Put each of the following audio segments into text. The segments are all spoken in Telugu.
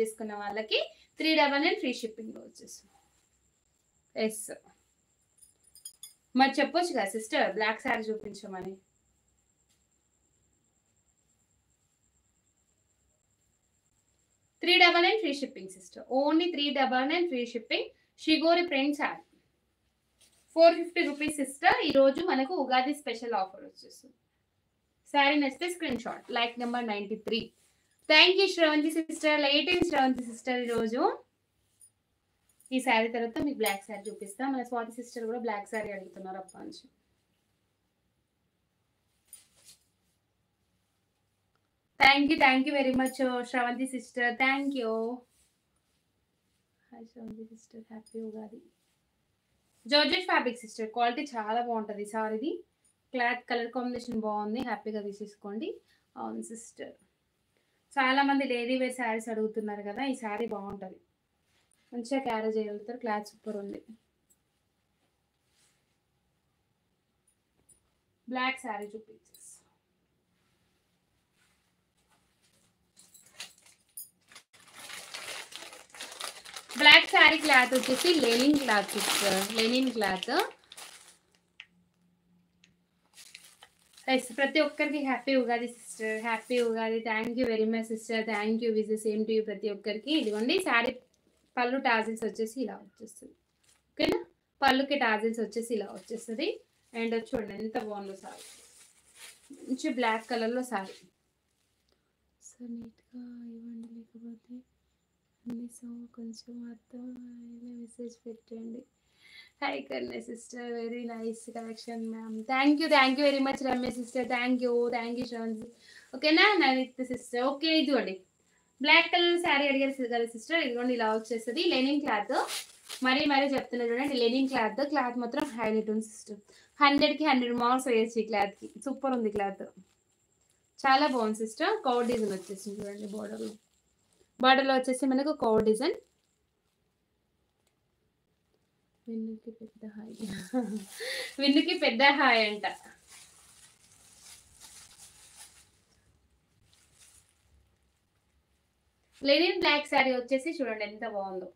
చేసుకున్న వాళ్ళకి 399 ఫ్రీ షిప్పింగ్ వచ్చేసి. ఎస్ మరి చెప్పొచ్చు కదా సిస్టర్ బ్లాక్ శారీ చూపించమని. $399 free shipping sister, only $399 free shipping. షిగోరి ప్రింట్ శారీ 450 రూపీస్ సిస్టర్. ఈరోజు మనకు ఉగాది స్పెషల్ ఆఫర్ వచ్చేస్తుంది. శారీ నచ్చితే screenshot, like number 93. Thank you Sravanthi sister, latest Sravanthi sister. ఈరోజు ఈ శారీ తర్వాత మీకు బ్లాక్ శారీ చూపిస్తా. మన స్వాతి సిస్టర్ కూడా బ్లాక్ శారీ అడుగుతున్నారు అప్ప నుంచి. Thank you very much Sravanthi sister, thank you. Hi Sravanthi sister, happy Ugadi. Georgette fabric sister, quality చాలా బాగుంటుంది సారీది. క్లాత్ కలర్ కాంబినేషన్ బాగుంది, హ్యాపీగా తీసేసుకోండి. అవును సిస్టర్, చాలా మంది లేడీ వేర్ శారీస్ అడుగుతున్నారు కదా, ఈ శారీ బాగుంటుంది, మంచిగా క్యారీ చేయగలుగుతారు. క్లాత్ సూపర్ ఉంది. బ్లాక్ శారీ చూపించేసి బ్లాక్ శారీ క్లాత్ వచ్చేసి linen cloth sister, linen cloth. ప్రతి ఒక్కరికి happy Ugadi sister, happy Ugadi. Thank you very much sister, thank you. Wish same to you ప్రతి ఒక్కరికి. ఇదిగోండి శారీ పళ్ళు టాజిల్స్ వచ్చేసి ఇలా వచ్చేస్తుంది, ఓకేనా. పళ్ళుకి టాజిల్స్ వచ్చేసి ఇలా వచ్చేస్తుంది. అండ్ చూడండి ఎంత బాగుందో సారీ, మంచి బ్లాక్ కలర్లో సారీ. సో నీట్గా ఇవ్వండి, లేకపోతే కొంచెం అర్థం మెసేజ్ పెట్టండి. Hi Karna sister, very nice collection ma'am. Thank you very much Ramesh sister, thank you Sravanthi. ఓకేనా నైత్ సిస్టర్. ఓకే ఇదిగోండి బ్లాక్ కలర్ శారీ అడిగారు కదా సిస్టర్, ఇదిగోండి ఇలా వచ్చేస్తుంది. లెనిన్ క్లాత్, మరీ చెప్తున్నా చూడండి, లెనిన్ క్లాత్. క్లాత్ మాత్రం హైలైట్ ఉంది సిస్టర్. 100కి 100 మార్క్స్ వేయచ్చు ఈ క్లాత్కి, సూపర్ ఉంది క్లాత్, చాలా బాగుంది సిస్టర్. కౌ డిజైన్ వచ్చేసింది చూడండి, బార్డర్లో వచ్చేసి మనకు కౌ డిజైన్. విన్నుకి పెద్ద హాయ్ అంట. లెనిన్ బ్లాక్ శారీ వచ్చేసి చూడండి ఎంత బాగుందో.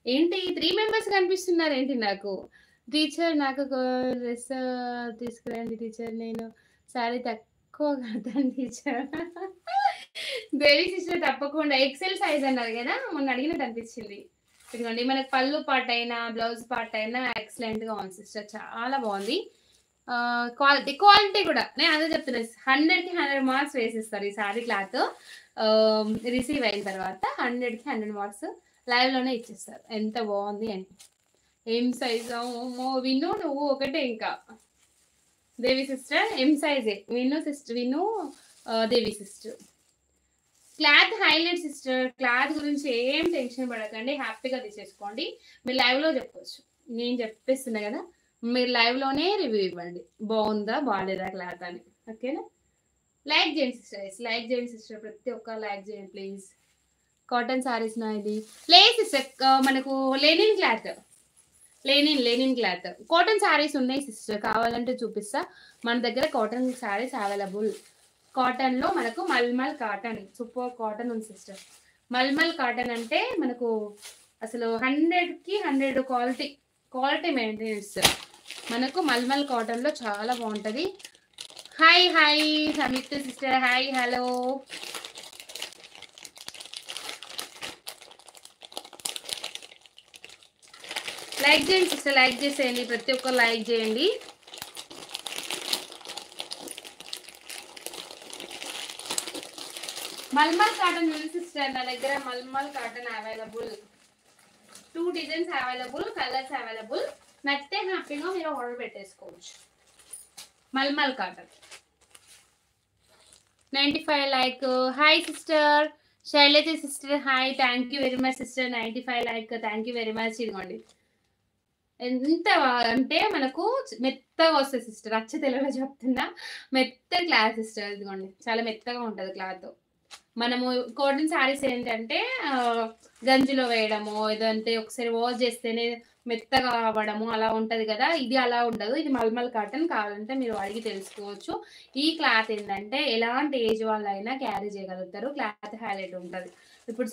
ఏంటి 3 మెంబర్స్ కనిపిస్తున్నారు ఏంటి నాకు? టీచర్ నాకు డ్రెస్ తీసుకురండి టీచర్, నేను శారీ తక్కువ కడతాను టీచర్. బేబీ సిస్టర్ తప్పకుండా. ఎక్సెల్ సైజ్ అన్నారు కదా, మొన్న అడిగినట్టు అనిపించింది. ఇదిగోండి మనకి పళ్ళు పార్ట్ అయినా బ్లౌజ్ పార్ట్ అయినా ఎక్సలెంట్ గా ఉంది సిస్టర్, చాలా బాగుంది. క్వాలిటీ కూడా నేను అదే చెప్తున్నా, 100కి 100 మార్క్స్ వేసిస్తారు ఈ సారీ క్లాత్. రిసీవ్ అయిన తర్వాత 100కి 100 మార్క్స్ లైవ్ లోనే ఇచ్చేస్తారు. ఎంత బాగుంది అని. ఏం సైజ్ విను నువ్వు ఒకటే, ఇంకా దేవి సిస్టర్ ఎం సైజే. విను Devi sister. Cloth highlight sister, cloth గురించి ఏం టెన్షన్ పడకండి, హ్యాపీగా తీసేసుకోండి. మీరు లైవ్ లో చెప్పొచ్చు, నేను చెప్పేస్తున్నా కదా, మీరు లైవ్ లోనే రివ్యూ ఇవ్వండి, బాగుందా బాగాలేదా క్లాత్ అని. ఓకేనా. లైక్ చేయండి సిస్టర్, లైక్ చేయండి సిస్టర్, ప్రతి ఒక్క లైక్ చేయండి ప్లీజ్. కాటన్ సారీస్ నా ఇది లేదు సిస్టర్, మనకు linen cloth, linen cloth cotton saris ఉన్నాయి సిస్టర్, కావాలంటే చూపిస్తా. మన దగ్గర కాటన్ సారీస్ అవైలబుల్. కాటన్ లో మనకు మల్మల్ కాటన్, సూపర్ కాటన్ ఉంది సిస్టర్. మల్మల్ కాటన్ అంటే మనకు అసలు 100కి 100 క్వాలిటీ మెయింటెనెన్స్. మనకు మల్మల్ కాటన్ లో చాలా బాగుంటది. Hi Samit sister, hi hello. Like చేయండి సిస్టర్, లైక్ చేసేయండి, ప్రతి ఒక్కరు లైక్ చేయండి. మల్మల్ కాటన్ ఉంది సిస్టర్, నా దగ్గర mulmul cotton available. 2 designs available, colours available. నచ్చితే హ్యాపీగా మీరు ఆర్డర్ పెట్టేసుకోవచ్చు. Mulmul cotton 95 like. Hi sister Shailaja sister, hi, thank you very much sister. 95 like, thank you very much. ఇదిగోండి ఎంత అంటే మనకు మెత్తగా వస్తుంది సిస్టర్, అచ్చ తెలుగులో చెప్తున్నా, మెత్త క్లాత్ సిస్టర్. ఇదిగోండి చాలా మెత్తగా ఉంటుంది క్లాత్. మనము కాటన్ శారీస్ ఏంటంటే గంజిలో వేయడము, ఏదంటే ఒకసారి వాష్ చేస్తేనే మెత్తగా అవ్వడము అలా ఉంటది కదా, ఇది అలా ఉండదు. ఇది మల్మల్ కాటన్, కావాలంటే మీరు అడిగి తెలుసుకోవచ్చు. ఈ క్లాత్ ఏంటంటే ఎలాంటి ఏజ్ వాళ్ళైనా క్యారీ చేయగలుగుతారు, క్లాత్ హైలైట్ ఉంటుంది. ఇప్పుడు